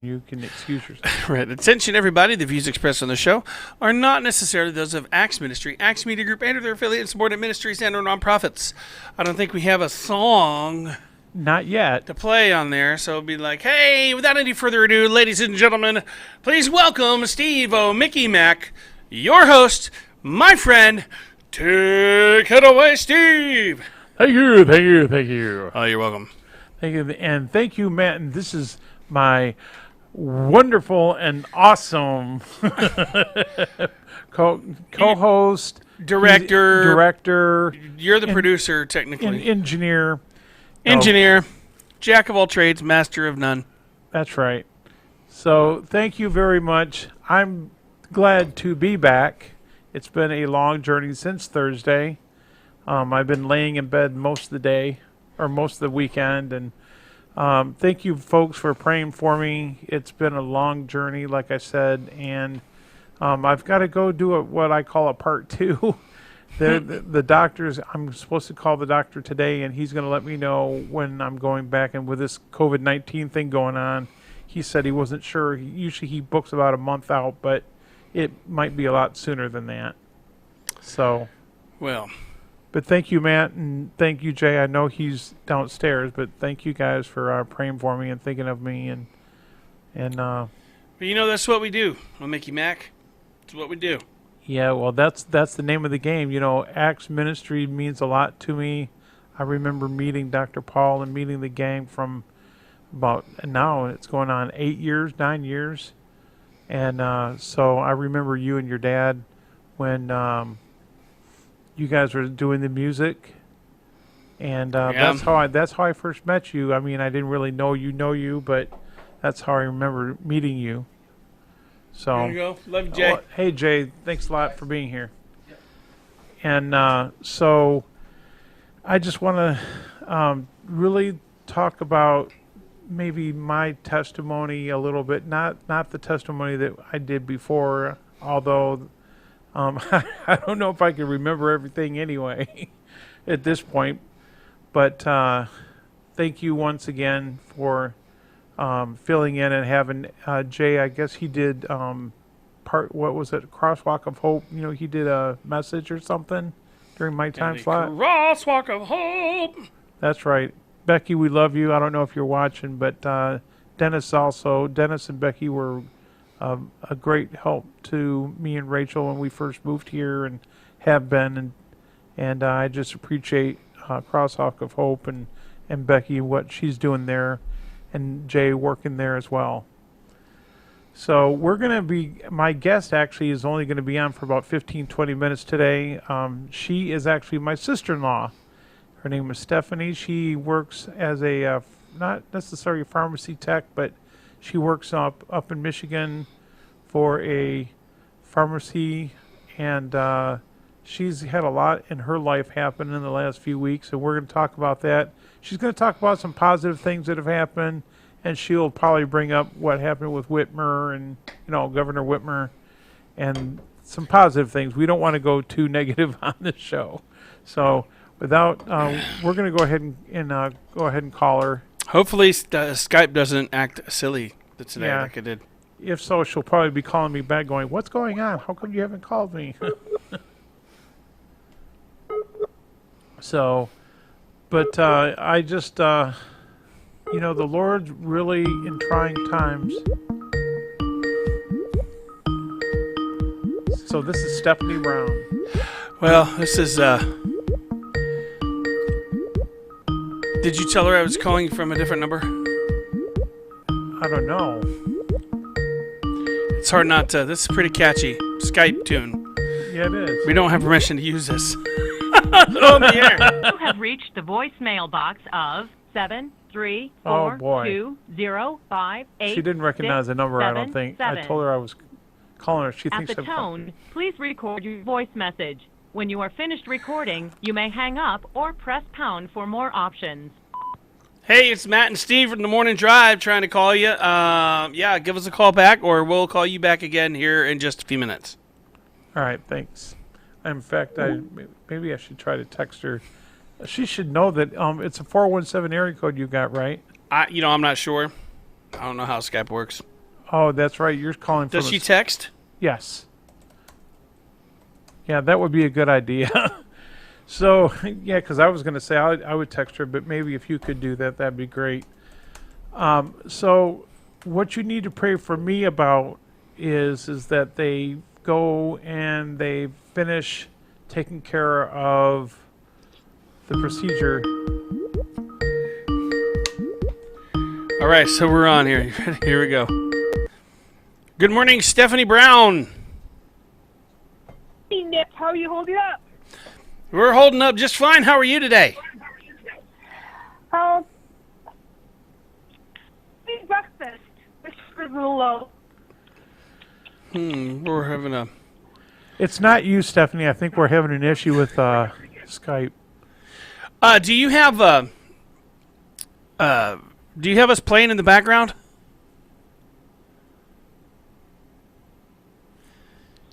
You can excuse yourself. Right. Attention, everybody. The views expressed on the show are not necessarily those of Axe Ministry, Axe Media Group, and their affiliate and subordinate ministries and or nonprofits. I don't think we have a song Not yet. to play on there, so it'll be like, hey, without any further ado, ladies and gentlemen, please welcome Steve O. Mickey Mac, your host, my friend. Take it away, Steve. Thank you, thank you, thank you. Oh, you're welcome. Thank you, and thank you, Matt. And this is my wonderful and awesome co-host, director, You're the producer, technically. engineer. Engineer, jack of all trades, master of none. That's right. So thank you very much. I'm glad to be back. It's been a long journey since Thursday. I've been laying in bed most of the day, or most of the weekend, and thank you folks for praying for me. It's been a long journey, like I said, and I've got to go do what I call a part two. The doctors, I'm supposed to call the doctor today, and he's going to let me know when I'm going back. And with this COVID-19 thing going on, he said he wasn't sure. Usually he books about a month out, but it might be a lot sooner than that. So, well, but thank you, Matt, and thank you, Jay. I know he's downstairs, but thank you guys for praying for me and thinking of me. And but you know, that's what we do on Mickey Mac. It's what we do. Yeah, well, that's the name of the game. You know, Axe Ministry means a lot to me. I remember meeting Dr. Paul and meeting the gang from about now. It's going on 9 years. And so I remember you and your dad when you guys were doing the music. And that's how I first met you. I mean, I didn't really know you, but that's how I remember meeting you. So, there you go. Love you, Jay. Hey, Jay, thanks a lot for being here. Yep. And so I just want to really talk about maybe my testimony a little bit, not the testimony that I did before, although I don't know if I can remember everything anyway at this point. But thank you once again for filling in and having Jay. I guess he did what was it, Crosswalk of Hope. You know, he did a message or something during my time slot. Crosswalk of Hope. That's right. Becky, we love you. I don't know if you're watching, but Dennis and Becky were a great help to me and Rachel when we first moved here, and have been, and I just appreciate Crosswalk of Hope and Becky, what she's doing there, and Jay working there as well. So my guest actually is only going to be on for about 15-20 minutes today. She is actually my sister-in-law. Her name is Stephanie. She works as a, not necessarily a pharmacy tech, but she works up in Michigan for a pharmacy, and she's had a lot in her life happen in the last few weeks, and we're going to talk about that. She's going to talk about some positive things that have happened, and she'll probably bring up what happened with Whitmer and, Governor Whitmer, and some positive things. We don't want to go too negative on this show. So without, we're going to go ahead and call her. Hopefully Skype doesn't act silly today like it did. If so, she'll probably be calling me back going, what's going on? How come you haven't called me? So, but I just, the Lord's really in trying times. So this is Stephanie Brown. Well, this is, did you tell her I was calling from a different number? I don't know. It's hard not to. This is pretty catchy. Skype tune. Yeah, it is. We don't have permission to use this on the air. You have reached the voicemail box of 7342058. Oh, boy. She didn't recognize the number, I don't think. I told her I was calling her. She thinks At the tone, please record your voice message. When you are finished recording, you may hang up or press pound for more options. Hey, it's Matt and Steve from the Morning Drive trying to call you. Give us a call back, or we'll call you back again here in just a few minutes. All right, thanks. In fact, maybe I should try to text her. She should know that it's a 417 area code you got, right? I'm not sure. I don't know how Skype works. Oh, that's right. You're calling from Does she text? Yes. Yeah, that would be a good idea. So, yeah, because I was going to say I would text her, but maybe if you could do that, that'd be great. So, what you need to pray for me about is that they go and they finish taking care of the procedure. All right, so we're on here. Here we go. Good morning, Stephanie Brown. Hey, Nick, how are you holding up? We're holding up just fine. How are you today? Eating breakfast, which is a little low. We're having a... It's not you, Stephanie. I think we're having an issue with Skype. Do you have us playing in the background?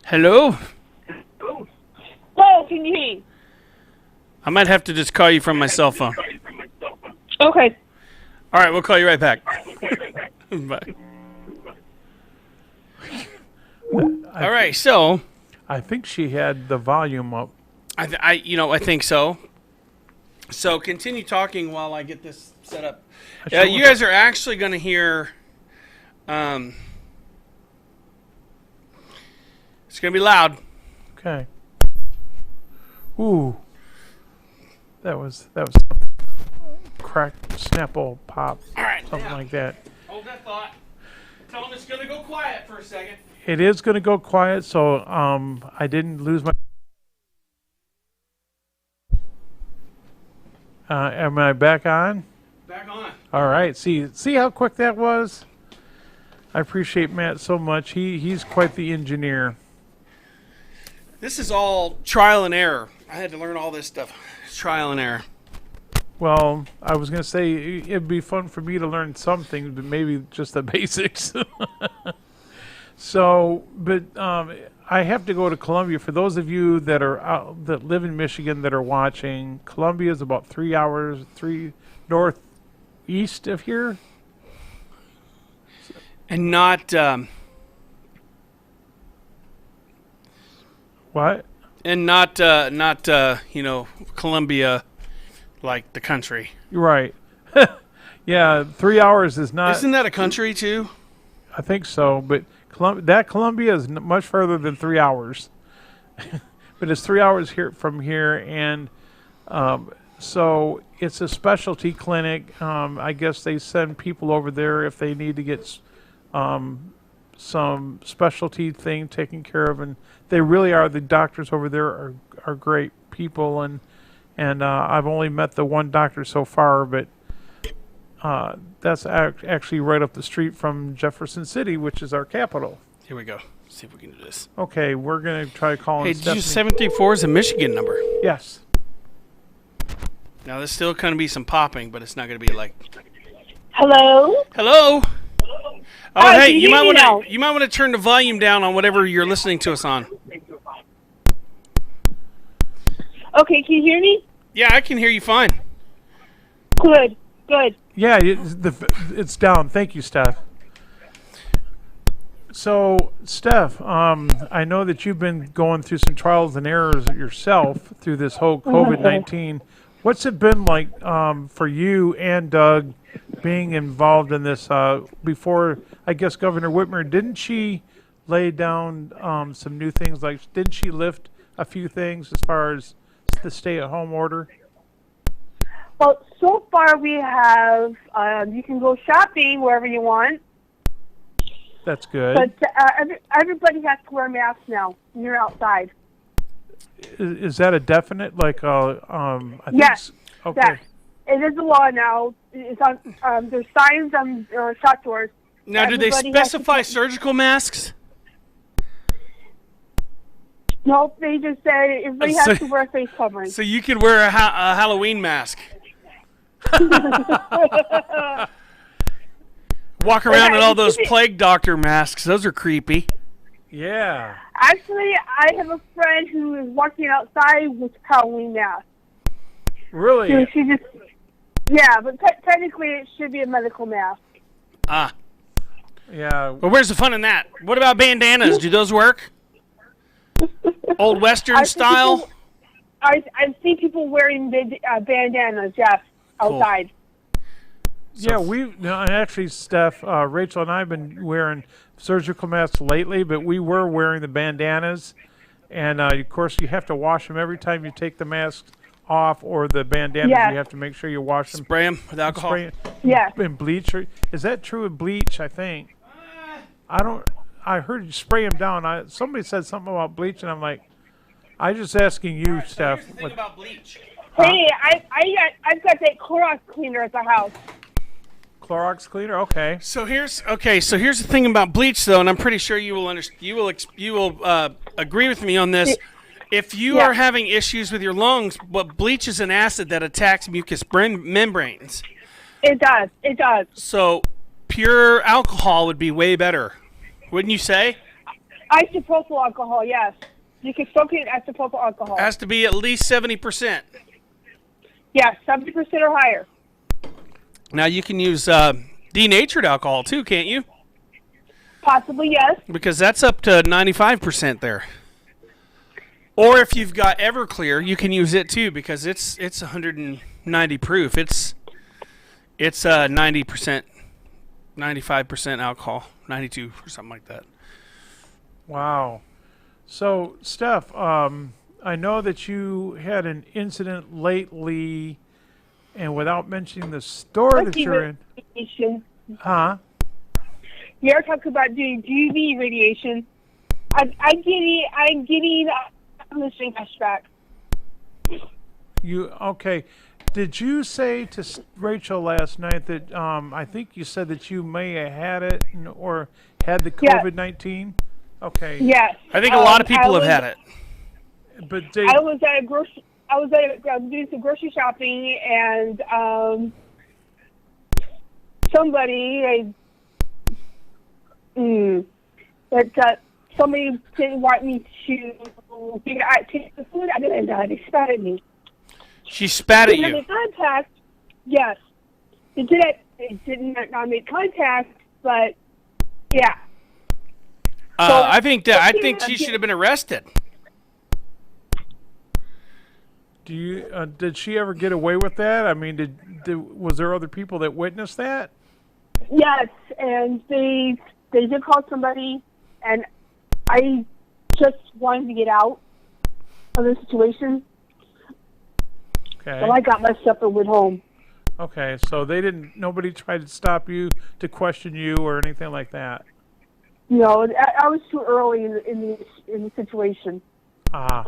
Hello? Whoa, can you hear me? I might have to just call you from my cell phone. Okay. All right, we'll call you right back. Bye. All right, so I think she had the volume up. I think so. So continue talking while I get this set up. Sure. You guys are actually going to hear. It's going to be loud. Okay. Ooh. That was crack, snapple, pop, All right, something now, like that. hold that thought. Tell them it's going to go quiet for a second. It is going to go quiet, so I didn't lose my. Am I back on? Back on. All right. See how quick that was. I appreciate Matt so much. He's quite the engineer. This is all trial and error. I had to learn all this stuff. It's trial and error. Well, I was going to say it'd be fun for me to learn some things, but maybe just the basics. So, but I have to go to Columbia. For those of you that are out, that live in Michigan that are watching, Columbia is about 3 hours northeast of here. And not What? and not Columbia, like the country. You're right. Yeah, 3 hours is not. Isn't that a country too? I think so, but that Columbia is much further than 3 hours. But it's 3 hours here from here, and so it's a specialty clinic. I guess they send people over there if they need to get some specialty thing taken care of, and they really are. The doctors over there are great people, and I've only met the one doctor so far, but that's actually right up the street from Jefferson City, which is our capital. Here we go. Let's see if we can do this. Okay, we're gonna try calling. Hey, did you Stephanie. 734 is a Michigan number. Yes. Now there's still going to be some popping, but it's not going to be like. Hello? Hello. Oh, Hi, hey, can you hear me now? you might want to turn the volume down on whatever you're listening to us on. Okay, can you hear me? Yeah, I can hear you fine. Good, good. Yeah, it's down. Thank you, Steph. So, Steph, I know that you've been going through some trials and errors yourself through this whole COVID-19. What's it been like for you and Doug being involved in this? Before, I guess Governor Whitmer, didn't she lay down some new things? Like, didn't she lift a few things as far as the stay-at-home order? Well, so far we have, you can go shopping wherever you want, That's good. but everybody has to wear masks now when you're outside. Is that a definite? Like, I think Yes. okay. Yes. It is a law now. It's on, there's signs on shop doors. Now, do they Everybody has to specify put- surgical masks? Nope, they just said everybody So- has to wear a face covering. So you could wear a Halloween mask. Walk around in all those plague doctor masks. Those are creepy. Yeah. Actually, I have a friend who is walking outside with Halloween mask. Really? So she just, yeah, but technically it should be a medical mask. Ah. Yeah. Well, where's the fun in that? What about bandanas? Do those work? Old Western I've seen style? people- I've seen people wearing bandanas, yes, outside. Yeah, and actually, Steph, Rachel and I have been wearing surgical masks lately, but we were wearing the bandanas. And, of course, you have to wash them every time you take the mask off, or the bandanas, Yes. you have to make sure you wash them. Spray them with alcohol? Spray Yes. in bleach. Is that true with bleach, I think? I heard you spray them down. Somebody said something about bleach, and I'm like, I'm just asking you, Steph. Here's the thing about bleach. Hey, I've got that Clorox cleaner at the house. Clorox cleaner? Okay. So here's the thing about bleach, though, and I'm pretty sure you will agree with me on this. If you Yeah. are having issues with your lungs, but bleach is an acid that attacks mucous membranes. It does. It does. So pure alcohol would be way better, wouldn't you say? Isopropyl alcohol, yes. You can soak it in isopropyl alcohol. Has to be at least 70%. Yes, 70% or higher. Now you can use denatured alcohol too, can't you? Possibly, yes. Because that's up to 95% there. Or if you've got Everclear, you can use it too, because it's 190 proof. It's 90%, 95% alcohol, 92 or something like that. Wow. So, Steph, I know that you had an incident lately, and without mentioning the store that you're in. Radiation. Huh? You're talking about doing UV radiation. I'm getting the string back. Okay. Did you say to Rachel last night that I think you said that you may have had it or had the Yes. COVID-19? Okay. Yes. I think a lot of people have had it. But I was doing some grocery shopping, and somebody didn't want me to take the food out, and they spat at me. She spat at They didn't you. make contact. Yes, they did it. They did not make contact, but yeah. I think she should have been arrested. Did she ever get away with that? I mean, was there other people that witnessed that? Yes, and they did call somebody, and I just wanted to get out of the situation, Okay. so I got my stuff and went home. Okay, so nobody tried to stop you, to question you, or anything like that. No, I was too early in the situation. Ah.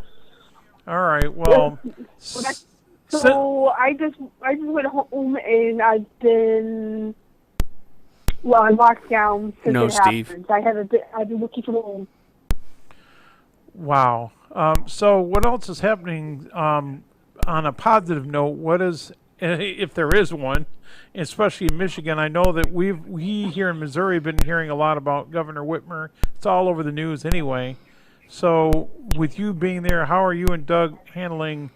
All right. Well. So I just went home, and I've been on lockdown since No, it Steve. happened. I've been looking for home. Wow. So what else is happening? On a positive note, what is, if there is one, especially in Michigan? I know that we here in Missouri have been hearing a lot about Governor Whitmer. It's all over the news anyway. So with you being there, how are you and Doug handling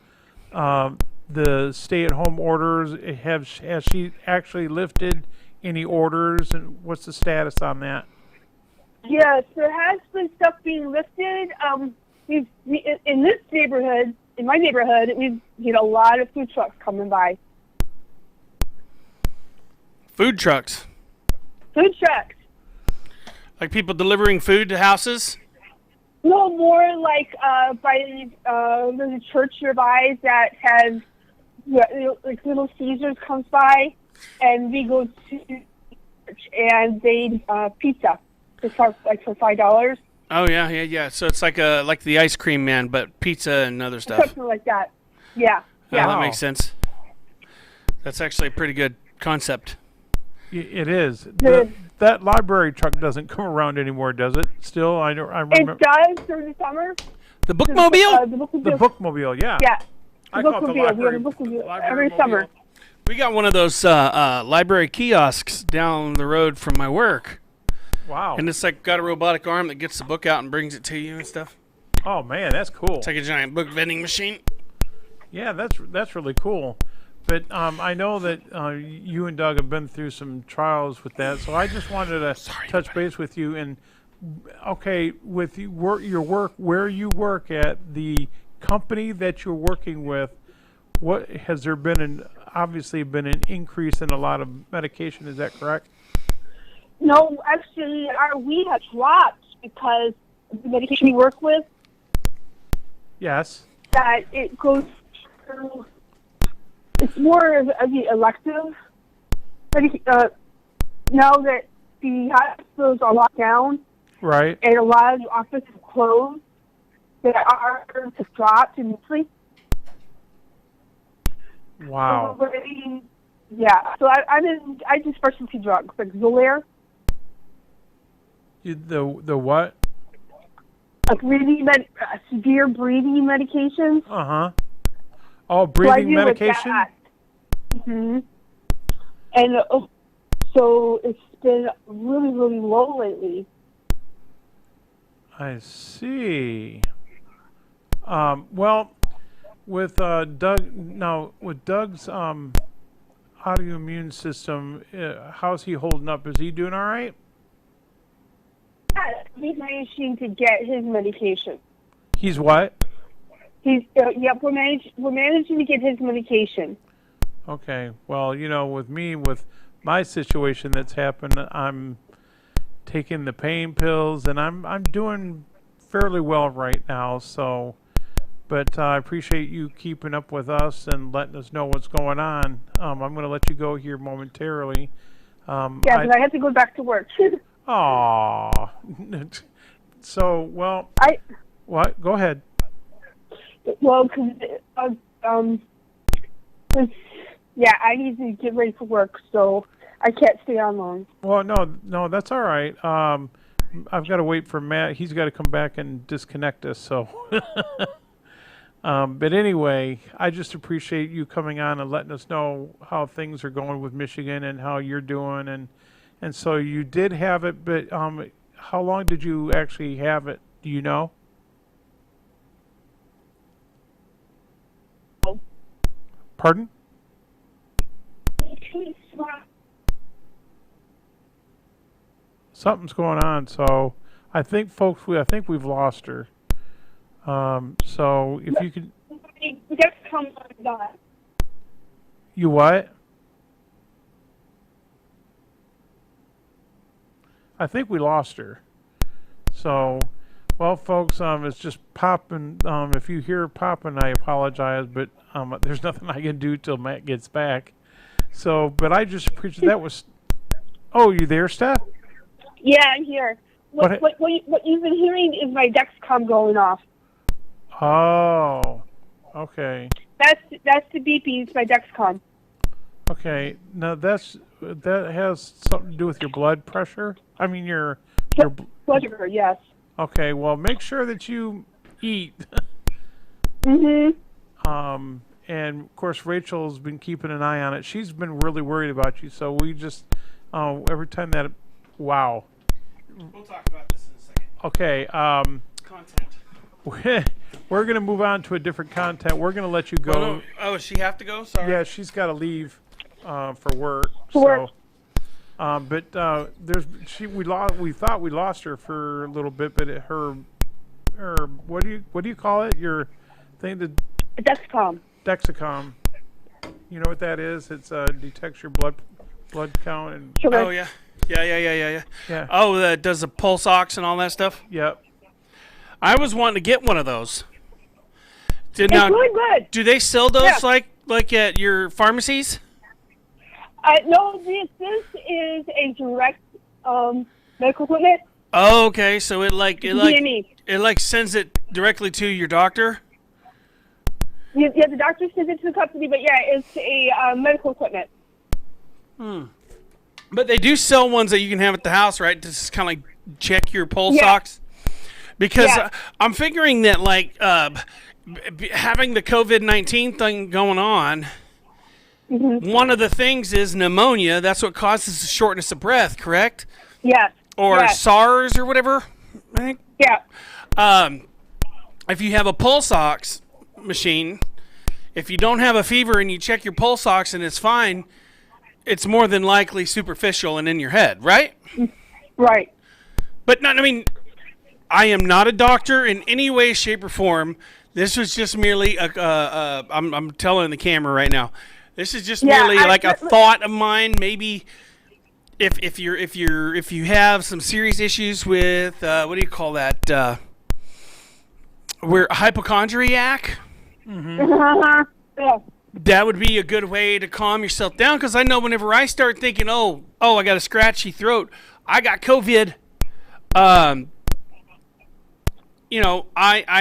the stay-at-home orders? Has she actually lifted any orders, and what's the status on that? Yes, there has been stuff being lifted. In this neighborhood, in my neighborhood, we've seen a lot of food trucks coming by. Food trucks. Food trucks. Like people delivering food to houses? No, more like by there's a church nearby that has like Little Caesars comes by, and we go to church and they pizza. It's for $5, Oh yeah. So it's like the ice cream man, but pizza and other stuff. something like that. Yeah, Yeah, yeah. that makes sense. That's actually a pretty good concept. It is. The- That library truck doesn't come around anymore, does it? Still, I remember. It does during the summer. The bookmobile? The The bookmobile. bookmobile, yeah. Yeah. I The call it the bookmobile. We have library. a bookmobile library every mobile. summer. We got one of those library kiosks down the road from my work. Wow. And it's like got a robotic arm that gets the book out and brings it to you and stuff. Oh man, that's cool. It's like a giant book vending machine. Yeah, that's really cool. But I know that you and Doug have been through some trials with that, so I just wanted to touch base with you. And okay, with your work, where you work at, the company that you're working with, what has there been obviously been an increase in a lot of medication? Is that correct? No, actually, our weed has dropped because of the medication we work with, Yes. that it goes through, it's more of the elective. Now that the hospitals are locked down Right. and a lot of the offices are closed, that our orders have dropped immensely. Wow. Yeah, so I do specialty drugs like Xolair, The what? like severe breathing medications. Uh-huh. Oh, So I breathing deal with medication? that. Mhm. And so it's been really, really low lately. I see. Well, with with Doug's autoimmune system, how's he holding up? Is he doing all right? Yeah, he's managing to get his medication. He's what? We're managing to get his medication. Okay. Well, with me, with my situation that's happened, I'm taking the pain pills, and I'm doing fairly well right now. So, but I appreciate you keeping up with us and letting us know what's going on. I'm going to let you go here momentarily. Yeah, because I have to go back to work. Aw. So, well, what? Go ahead. Well, because yeah, I need to get ready for work, so I can't stay on long. Well, no, that's all right. I've got to wait for Matt. He's got to come back and disconnect us. So, but anyway, I just appreciate you coming on and letting us know how things are going with Michigan and how you're doing. And so you did have it, but how long did you actually have it? Do you know? Pardon? Something's going on. So I think, folks, I think we've lost her. So if you could, you what? I think we lost her. So, well, folks, it's just popping. If you hear popping, I apologize, but there's nothing I can do till Matt gets back. So, but I just appreciate that was. Oh, you there, Steph? Yeah, I'm here. What you've been hearing is my Dexcom going off. Oh, okay. That's the beepies, my Dexcom. Okay. Now that has something to do with your blood pressure. I mean your Blood sugar, yes. Okay. Well, make sure that you eat. Mhm. And of course Rachel's been keeping an eye on it. She's been really worried about you. So we just every time that wow. We'll talk about this in a second. Okay. Content. We're going to move on to a different content. We're going to let you go. Oh, no. Oh, does she have to go? Sorry. Yeah, she's got to leave for work. For So, but we thought we lost her for a little bit, but her what do you call it? Your thing, the Dexcom. Dexcom. You know what that is? It's detects your blood count and Sugar. Oh yeah. Yeah. yeah. Oh, that does the pulse ox and all that stuff. Yep. I was wanting to get one of those. It's really good. Do they sell those Yeah. like at your pharmacies? No, this is a direct medical equipment. Oh, okay. So it DME. sends it directly to your doctor. Yeah, the doctor sends it to the company, but yeah, it's a medical equipment. But they do sell ones that you can have at the house, right? To just kind of like check your pulse Yeah. ox. Because Yeah. I'm figuring that having the COVID-19 thing going on, one of the things is pneumonia. That's what causes the shortness of breath, correct? Yes. Or yes. SARS or whatever. I think. Yeah. If you have a pulse ox machine, if you don't have a fever and you check your pulse ox and it's fine, it's more than likely superficial and in your head, right? Right. But not, I mean, I am not a doctor in any way, shape, or form. This was just merely I'm telling the camera right now. This is just merely like a thought of mine. Maybe if you have some serious issues with what do you call that? We're hypochondriac. Yeah. That would be a good way to calm yourself down, because I know whenever I start thinking, oh, I got a scratchy throat, I got COVID. I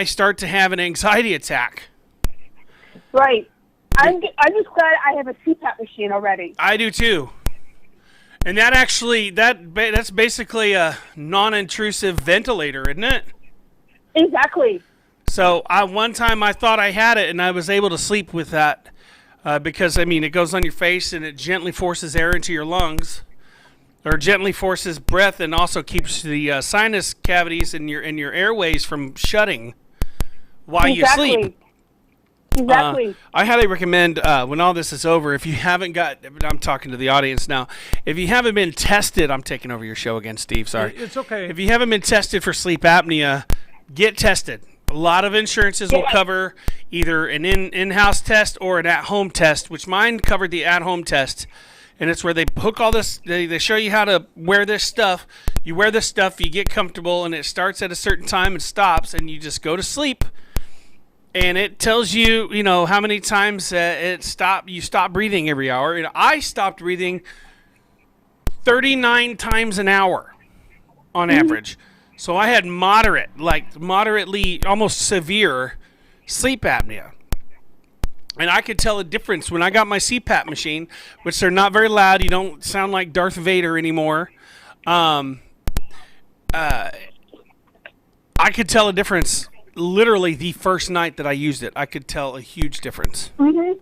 start to have an anxiety attack. Right. I'm just glad I have a CPAP machine already. I do too. And that actually, that's basically a non-intrusive ventilator, isn't it? Exactly. So one time I thought I had it, and I was able to sleep with that because, I mean, it goes on your face and it gently forces air into your lungs, or gently forces breath, and also keeps the sinus cavities in your airways from shutting while you sleep. Exactly. I highly recommend when all this is over, if you haven't got, I'm talking to the audience now, if you haven't been tested, I'm taking over your show again, Steve, sorry. It's okay. If you haven't been tested for sleep apnea, get tested. A lot of insurances will cover either an in-house test or an at-home test, which mine covered the at-home test. And it's where they hook all this, they show you how to wear this stuff. You wear this stuff, you get comfortable, and it starts at a certain time and stops, and you just go to sleep. And it tells you, how many times you stop breathing every hour. And I stopped breathing 39 times an hour on average. So I had moderately, almost severe sleep apnea. And I could tell a difference when I got my CPAP machine, which they're not very loud. You don't sound like Darth Vader anymore. I could tell a difference literally the first night that I used it. I could tell a huge difference. Mm-hmm.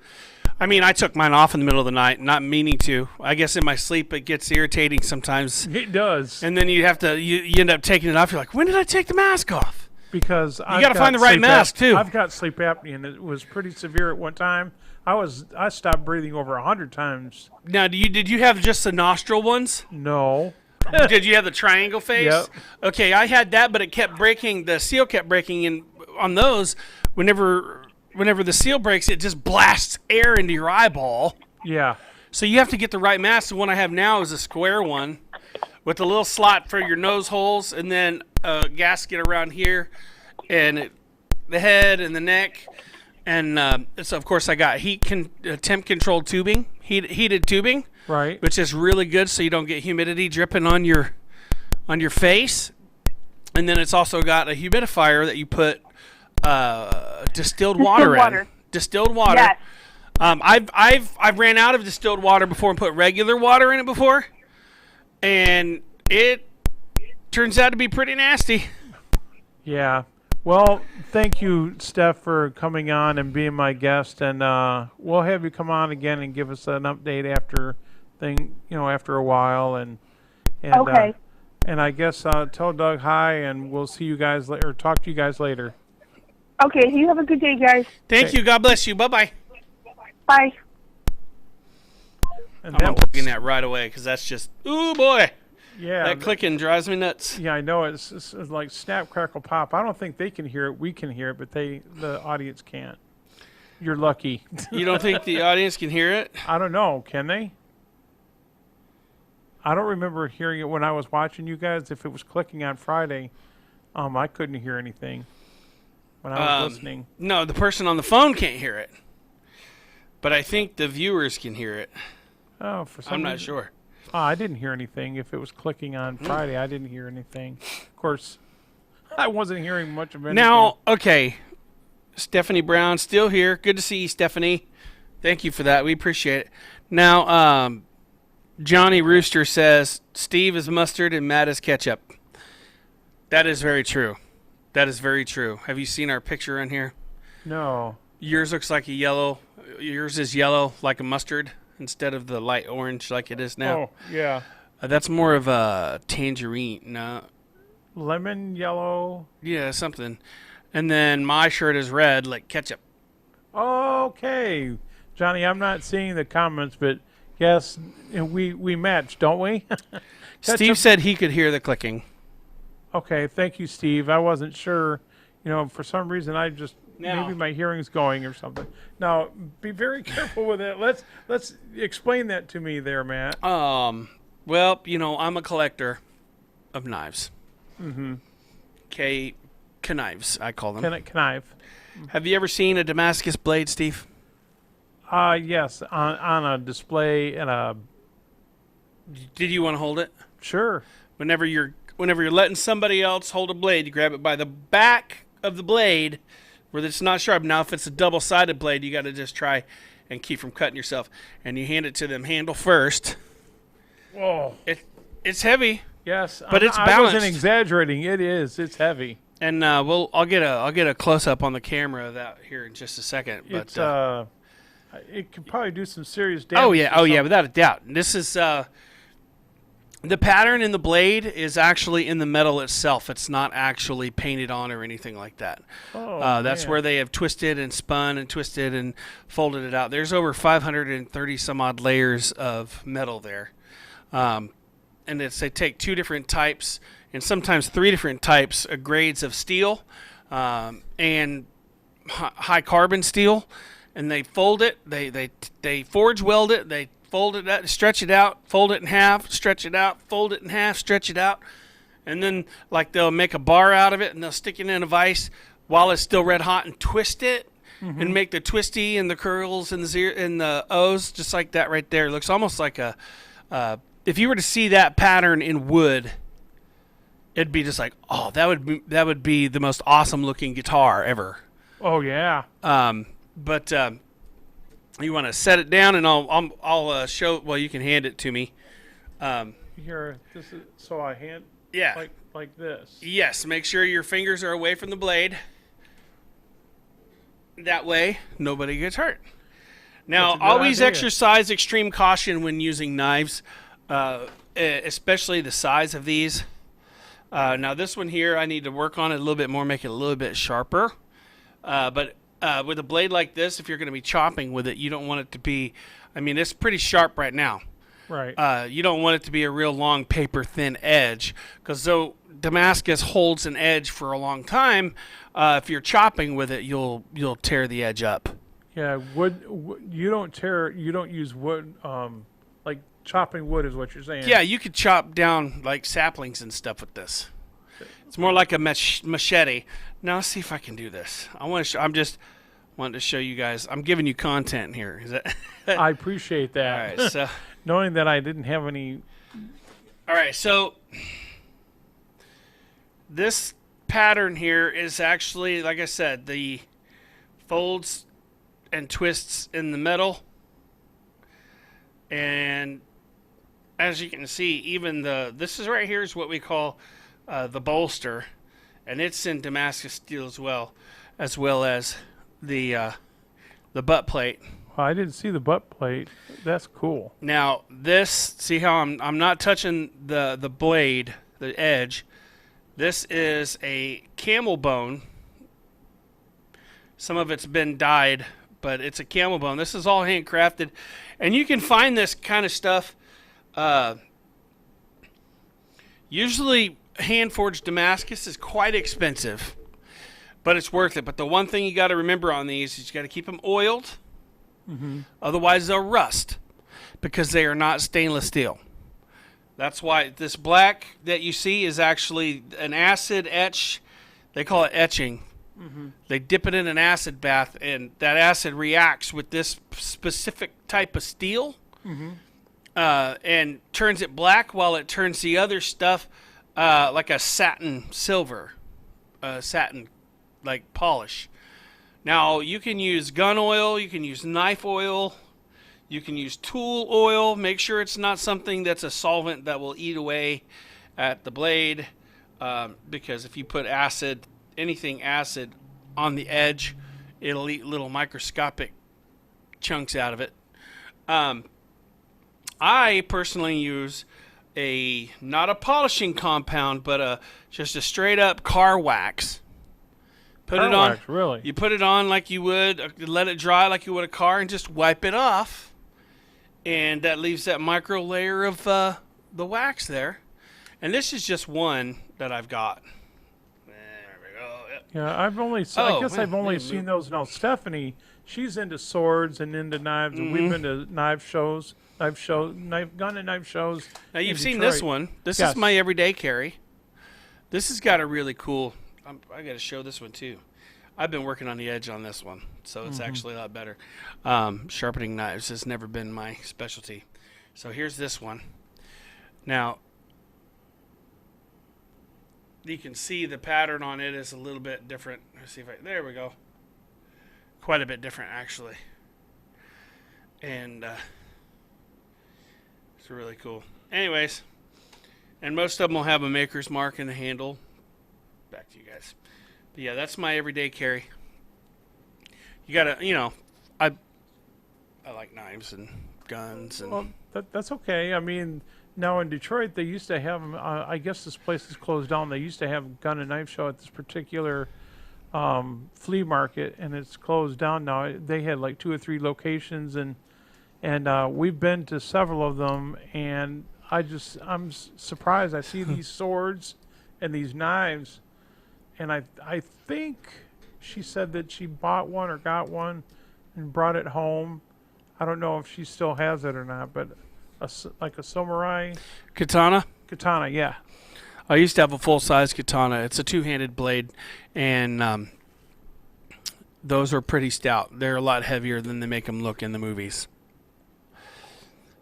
I mean, I took mine off in the middle of the night, not meaning to. I guess in my sleep it gets irritating sometimes. It does. And then you end up taking it off. You're like, when did I take the mask off? Because you got to find the right mask too. I've got sleep apnea, and it was pretty severe at one time. I stopped breathing over 100 times. Now, did you have just the nostril ones? No. Did you have the triangle face? Yep. Okay, I had that, but it kept breaking. The seal kept breaking, and on those, whenever the seal breaks, it just blasts air into your eyeball. Yeah. So you have to get the right mask. The one I have now is a square one with a little slot for your nose holes, and then a gasket around here, and the head and the neck. And so, of course, I got temp-controlled tubing, heated tubing. Right. Which is really good, so you don't get humidity dripping on your face. And then it's also got a humidifier that you put distilled water in. Distilled water. Yes. I've ran out of distilled water before and put regular water in it before, and it turns out to be pretty nasty. Yeah. Well, thank you, Steph, for coming on and being my guest, and we'll have you come on again and give us an update after a while, and Okay. And I guess tell Doug hi, and we'll see you guys later, or talk to you guys later. Okay, you have a good day, guys. Thank you. God bless you. Bye-bye. Bye. And I'm unplugging that right away because that's just, ooh, boy. Yeah. That clicking drives me nuts. Yeah, I know. It's like snap, crackle, pop. I don't think they can hear it. We can hear it, but the audience can't. You're lucky. You don't think the audience can hear it? I don't know. Can they? I don't remember hearing it when I was watching you guys. If it was clicking on Friday, I couldn't hear anything when I was listening. No, the person on the phone can't hear it. But I think the viewers can hear it. Oh, for some I'm not reason- sure. I didn't hear anything. If it was clicking on Friday, I didn't hear anything. Of course, I wasn't hearing much of anything. Now, okay, Stephanie Brown still here. Good to see you, Stephanie. Thank you for that. We appreciate it. Now, Johnny Rooster says Steve is mustard and Matt is ketchup. That is very true. That is very true. Have you seen our picture on here? No. Yours looks like a yellow. Yours is yellow like a mustard instead of the light orange like it is now. Oh, yeah. That's more of a tangerine. No. Lemon, yellow. Yeah, something. And then my shirt is red like ketchup. Okay, Johnny, I'm not seeing the comments, but yes, we match, don't we? Steve said he could hear the clicking. Okay, thank you, Steve. I wasn't sure. For some reason, I just Now- maybe my hearing's going or something. Now, be very careful with it. Let's explain that to me, there, Matt. Well, I'm a collector of knives. Mm-hmm. Knives, I call them. Knife. Have you ever seen a Damascus blade, Steve? Yes, on a display and a Did you want to hold it? sure. Whenever you're letting somebody else hold a blade, you grab it by the back of the blade where it's not sharp. Now, if it's a double-sided blade, you got to just try and keep from cutting yourself. And you hand it to them handle first. Whoa. It's heavy, Yes, But it's I balanced. wasn't exaggerating. It is. It's heavy. and I'll get a close-up on the camera of that here in just a second. But It's it could probably do some serious damage. oh yeah, without a doubt. This is the pattern in the blade is actually in the metal itself. It's not actually painted on or anything like that. That's man. where they have twisted and spun and twisted and folded it out. There's over 530 some odd layers of metal there. And they take two different types and sometimes three different types of grades of steel and high carbon steel. And they fold it, they forge weld it, they fold it out, stretch it out, fold it in half, stretch it out, fold it in half, stretch it out, and then they'll make a bar out of it and they'll stick it in a vise while it's still red hot and twist it and make the twisty and the curls and the O's just like that right there. It looks almost like a if you were to see that pattern in wood, it'd be just like, oh, that would be the most awesome looking guitar ever. Oh yeah. But you want to set it down, and I'll show. Well, you can hand it to me. Here, this is so I hand Yeah. like this. Yes. Make sure your fingers are away from the blade. That way, nobody gets hurt. Now, That's a good always idea. exercise extreme caution when using knives, especially the size of these. Now, this one here, I need to work on it a little bit more, make it a little bit sharper. But with a blade like this, if you're going to be chopping with it, you don't want it to be, it's pretty sharp right now. Right. You don't want it to be a real long, paper thin edge, because though Damascus holds an edge for a long time, if you're chopping with it, you'll tear the edge up. Yeah. You don't use wood. Like chopping wood is what you're saying. Yeah, you could chop down like saplings and stuff with this. It's more like a machete. Now let's see if I can do this. I'm just wanting to show you guys. I'm giving you content here. Is that? I appreciate All that. right. So. Knowing that I didn't have any. All right, so this pattern here is actually, like I said, the folds and twists in the metal. And as you can see, even this is right here is what we call the bolster. And it's in Damascus steel as well as the butt plate. Well, I didn't see the butt plate. That's cool. Now this, see how I'm not touching the blade, the edge. This is a camel bone. Some of it's been dyed, but it's a camel bone. This is all handcrafted, and you can find this kind of stuff. Usually, hand forged Damascus is quite expensive, but it's worth it. But the one thing you got to remember on these is you got to keep them oiled. Otherwise, they'll rust because they are not stainless steel. That's why this black that you see is actually an acid etch. They call it etching. They dip it in an acid bath, and that acid reacts with this specific type of steel and turns it black, while it turns the other stuff like a satin silver, satin like polish. Now, you can use gun oil, you can use knife oil, you can use tool oil. Make sure it's not something that's a solvent that will eat away at the blade, because if you put anything acid on the edge, it'll eat little microscopic chunks out of it. I personally use not a polishing compound, but just a straight up car wax. Put Car it on. wax, really? You put it on like you would, let it dry like you would a car, and just wipe it off. And that leaves that micro layer of the wax there. And this is just one that I've got. There we go. Yep. Yeah, I've only. Oh, I guess man, I've only man, seen man. those. Now Stephanie, she's into swords and into knives, and we've been to knife shows, gun and knife shows. Now in you've seen this Detroit. one. This Yes. is my everyday carry. This has got a really cool. I got to show this one too. I've been working on the edge on this one, so it's actually a lot better. Sharpening knives has never been my specialty. So here's this one. Now, you can see the pattern on it is a little bit different. Let's see if there we go. Quite a bit different, actually. And it's really cool. Anyways, and most of them will have a maker's mark in the handle. Back to you guys. But yeah, that's my everyday carry. You gotta, I like knives and guns and. Well, that's okay. I mean, now in Detroit, they used to have them. I guess this place is closed down. They used to have a gun and knife show at this particular flea market, and it's closed down now. They had like 2 or 3 locations, and we've been to several of them, and I'm surprised. I see these swords and these knives, and I think she said that she bought one or got one and brought it home. I don't know if she still has it or not, but like a samurai Katana? katana, yeah. I used to have a full-size katana. It's a 2-handed blade, and those are pretty stout. They're a lot heavier than they make them look in the movies.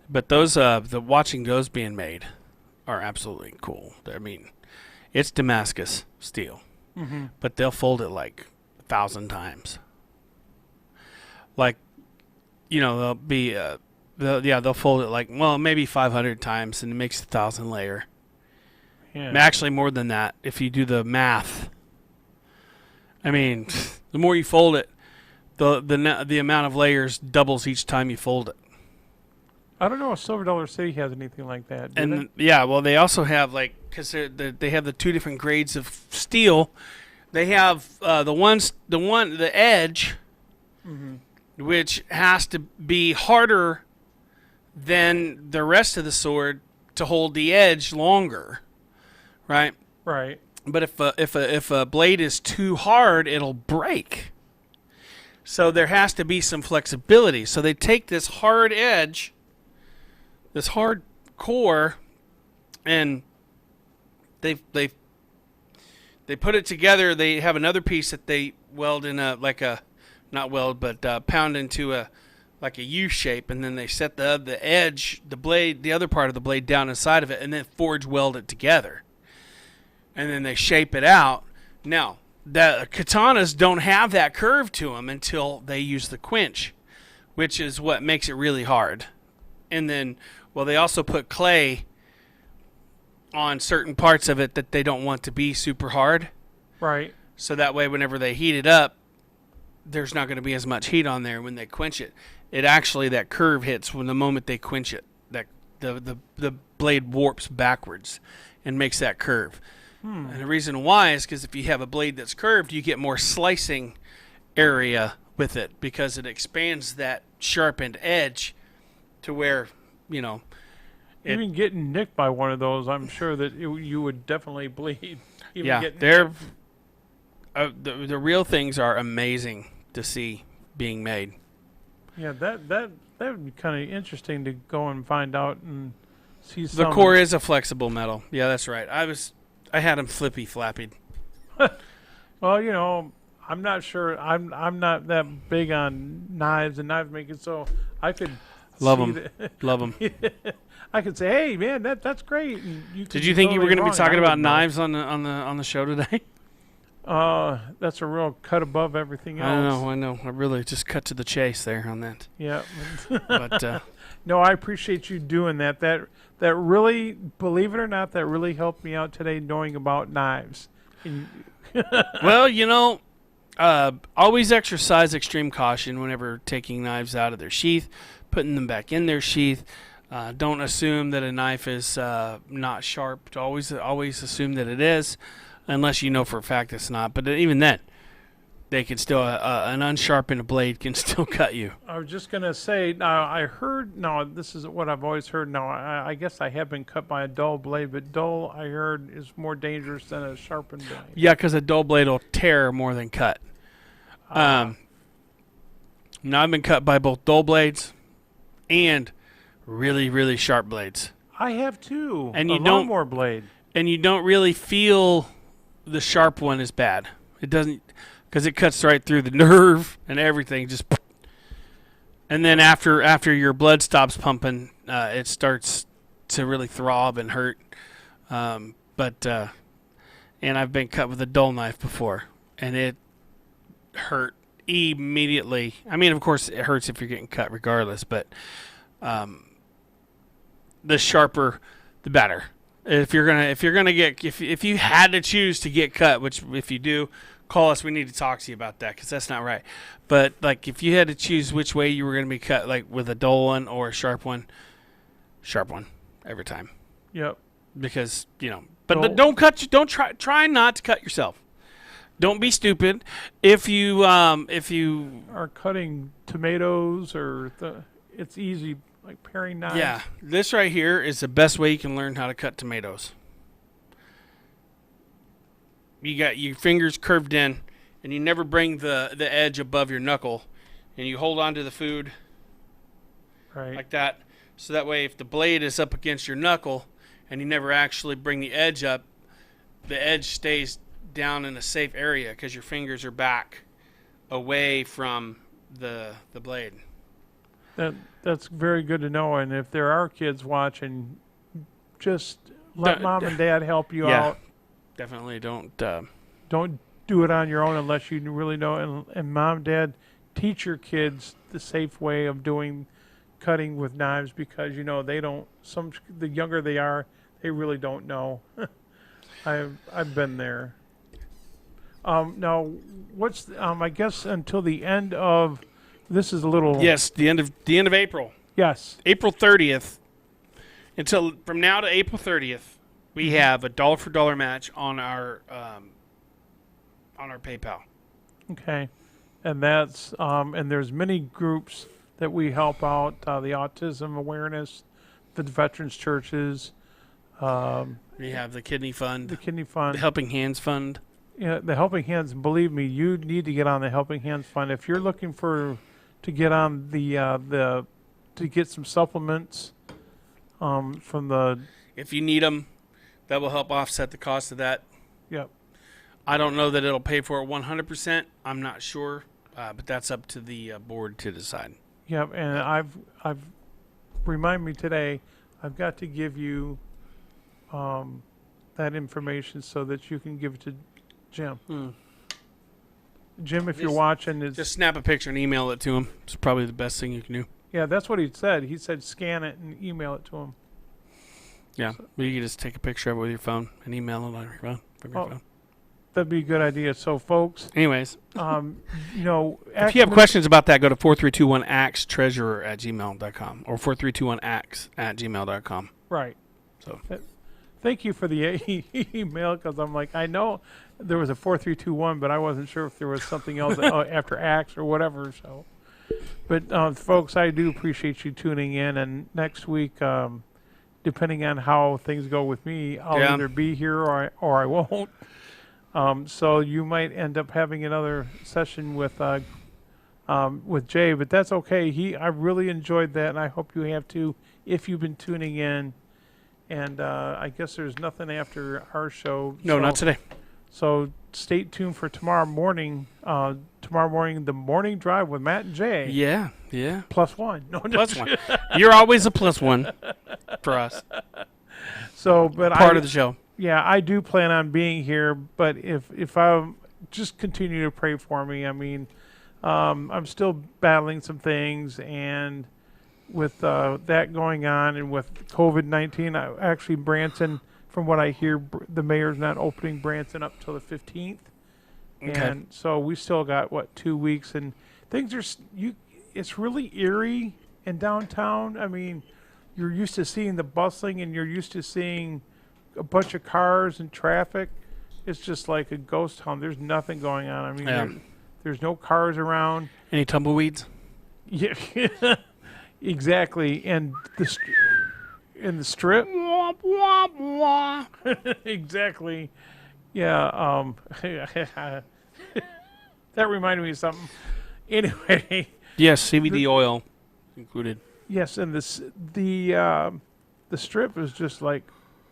But those, watching those being made are absolutely cool. I mean, it's Damascus steel, but they'll fold it like 1,000 times. Like, they'll be, they'll fold it like, well, maybe 500 times, and it makes 1,000 layer. Yeah. Actually, more than that, if you do the math. I mean, the more you fold it, the amount of layers doubles each time you fold it. I don't know if Silver Dollar City has anything like that. Do And they? yeah, well, they also have because they have the 2 different grades of steel. They have the edge, which has to be harder than the rest of the sword to hold the edge longer, right? Right. But if a blade is too hard, it'll break. So there has to be some flexibility. So they take this hard edge, this hard core, and they put it together. They have another piece that they weld in pound into a U shape, and then they set the edge, the blade, the other part of the blade down inside of it, and then forge weld it together. And then they shape it out. Now, the katanas don't have that curve to them until they use the quench, which is what makes it really hard. And then, they also put clay on certain parts of it that they don't want to be super hard. Right. So that way, whenever they heat it up, there's not going to be as much heat on there when they quench it. It actually, that curve hits when the moment they quench it. That the blade warps backwards and makes that curve. And the reason why is because if you have a blade that's curved, you get more slicing area with it because it expands that sharpened edge to where, Even getting nicked by one of those, I'm sure that you would definitely bleed. they're the real things are amazing to see being made. Yeah, that would be kind of interesting to go and find out and see. The core is a flexible metal. Yeah, that's right. I had them flippy flappied. Well, I'm not sure. I'm not that big on knives and knife making, so I could Love see them. that- Love them. I could say, "Hey, man, that's great." And you could Did be you think you were totally going to wrong, be talking and I about wouldn't know. knives on the show today? That's a real cut above everything else. I know. I really just cut to the chase there on that. Yeah. But No, I appreciate you doing that. That really, believe it or not, that really helped me out today knowing about knives. And well, always exercise extreme caution whenever taking knives out of their sheath, putting them back in their sheath. Don't assume that a knife is not sharp. Always assume that it is, unless you know for a fact it's not. But even then, they can still an unsharpened blade can still cut you. I was just gonna say. Now I heard. No, this is what I've always heard. Now I guess I have been cut by a dull blade, but dull I heard is more dangerous than a sharpened blade. Yeah, because a dull blade will tear more than cut. Now I've been cut by both dull blades and really, really sharp blades. I have too. And a you don't- lawnmower blade. And you don't really feel the sharp one is bad. It doesn't, because it cuts right through the nerve and everything. Just, and then after your blood stops pumping, it starts to really throb and hurt. And I've been cut with a dull knife before, and it hurt immediately. I mean, of course, it hurts if you're getting cut regardless, but the sharper, the better. If you had to choose to get cut, which if you do, call us. We need to talk to you about that because that's not right. But like, if you had to choose which way you were going to be cut, like with a dull one or a sharp one every time. Yep. Because Dull. don't try not to cut yourself. Don't be stupid. If you Are cutting tomatoes it's easy, like paring knives. yeah, this right here is the best way you can learn how to cut tomatoes. You got your fingers curved in, and you never bring the edge above your knuckle, and you hold on to the food Right. like that. So that way, if the blade is up against your knuckle, and you never actually bring the edge up, the edge stays down in a safe area because your fingers are back away from the blade. That's very good to know. And if there are kids watching, just let Don't- mom and dad help you Yeah. out. Definitely don't. Don't do it on your own unless you really know. And mom and dad, teach your kids the safe way of doing cutting with knives because they don't. The younger they are, they really don't know. I've been there. Now, what's I guess until the end of this is a little Yes, the end of April, yes. April 30th. Until from now to April 30th, we have a dollar for dollar match on our PayPal. Okay, and that's and there's many groups that we help out: the autism awareness, the veterans churches, We have the Kidney Fund, the kidney the fund, Helping Hands Fund. the Helping Hands. Believe me, you need to get on the Helping Hands fund if you're looking to get on to get some supplements from the If you need them, that will help offset the cost of that. yep. I don't know that it'll pay for it 100%. I'm not sure, but that's up to the board to decide. Yep, and I've remind me today. I've got to give you that information so that you can give it to Jim. Jim, if you're Just- watching, is Just snap a picture and email it to him. It's probably the best thing you can do. yeah, that's what he said. He said scan it and email it to him. Yeah, well, you can just take a picture of it with your phone and email it on your phone. From your Oh. phone. That'd be a good idea. So, folks, Anyways, if if you have questions about that, go to 4321axtreasurer@gmail.com or 4321ax@gmail.com. right? So Thank you for the email because I'm like I know there was a 4321, but I wasn't sure if there was something else after Axe or whatever. So, but folks, I do appreciate you tuning in. And next week, depending on how things go with me, I'll Yeah. either be here or I won't. So you might end up having another session with Jay, but that's okay. I really enjoyed that, and I hope you have too if you've been tuning in. And I guess there's nothing after our show. no, not today. So stay tuned for tomorrow morning. Tomorrow morning, the morning drive with Matt and Jay. Yeah. Plus one. No, Plus one. You're always a plus one for us. So, but Part of the show. Yeah, I do plan on being here. But if I just continue to pray for me. I mean, I'm still battling some things, and with that going on, and with COVID-19, actually Branson, from what I hear, the mayor's not opening Branson up till the 15th. Okay. And so we still got 2 weeks, and things are it's really eerie in downtown. I mean, you're used to seeing the bustling, and you're used to seeing a bunch of cars and traffic. It's just like a ghost town. There's nothing going on. I mean, Yeah. There's no cars around. Any tumbleweeds? Yeah, exactly. And the strip. Wah, wah, wah. Exactly. Yeah. That reminded me of something. Anyway, Yes, CBD oil included. yes, and the strip is just like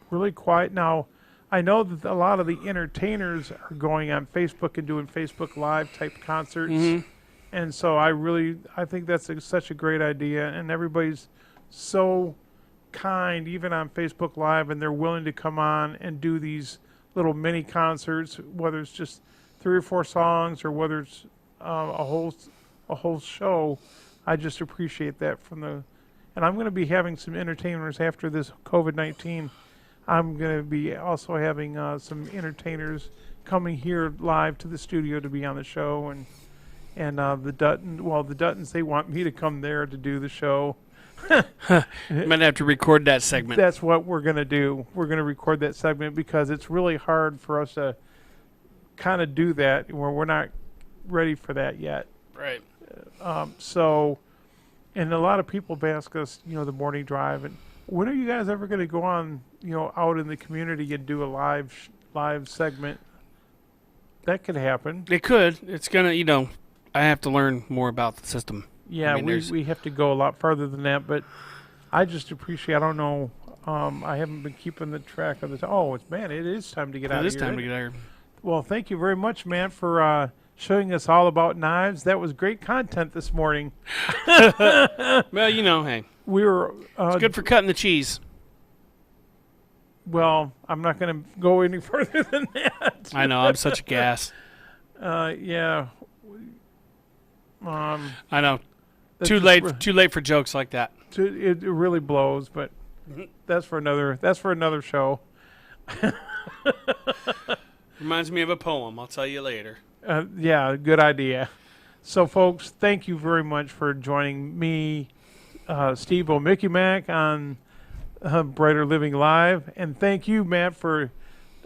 really quiet now. I know that a lot of the entertainers are going on Facebook and doing Facebook Live type concerts, and so I think that's such a great idea, and everybody's so kind, even on Facebook Live, and they're willing to come on and do these little mini concerts, whether it's just 3 or 4 songs or whether it's a whole show. I just appreciate that and I'm going to be having some entertainers after this COVID-19. I'm going to be also having some entertainers coming here live to the studio to be on the show, and the Duttons, they want me to come there to do the show. Might have to record that segment. That's what we're going to do. We're going to record that segment because it's really hard for us to kind of do that where we're not ready for that yet. Right. So, and a lot of people have asked us, the morning drive, and when are you guys ever going to go on, out in the community and do a live segment? That could happen. It could. It's gonna. I have to learn more about the system. Yeah, I mean, we have to go a lot further than that, but I just appreciate. I don't know. I haven't been keeping the track of the. It is time to get out It of is here. time to get out here. Well, thank you very much, man, for showing us all about knives. That was great content this morning. Well, hey, We were it's good for cutting the cheese. well. I'm not going to go any further than that. I know. I'm such a gas. Yeah. I know. that's Too just late. Too late for jokes like that. It really blows, but that's for another show. Reminds me of a poem. I'll tell you later. Yeah, good idea. So, folks, thank you very much for joining me, Steve O. Mickey Mac, on Brighter Living Live. And thank you, Matt, for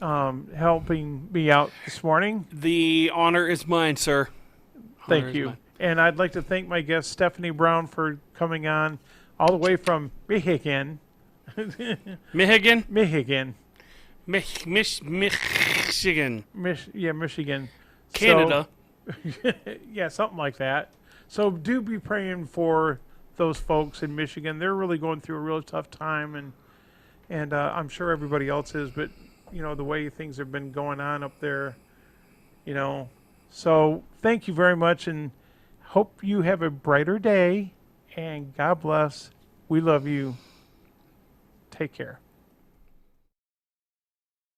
helping me out this morning. The honor is mine, sir. Honor Thank is you. mine. And I'd like to thank my guest, Stephanie Brown, for coming on all the way from Michigan. Michigan? Michigan. Michigan. Michigan. Canada. So, yeah, something like that. So do be praying for those folks in Michigan. They're really going through a real tough time, and I'm sure everybody else is. But the way things have been going on up there, So thank you very much, and hope you have a brighter day. And God bless. We love you. Take care.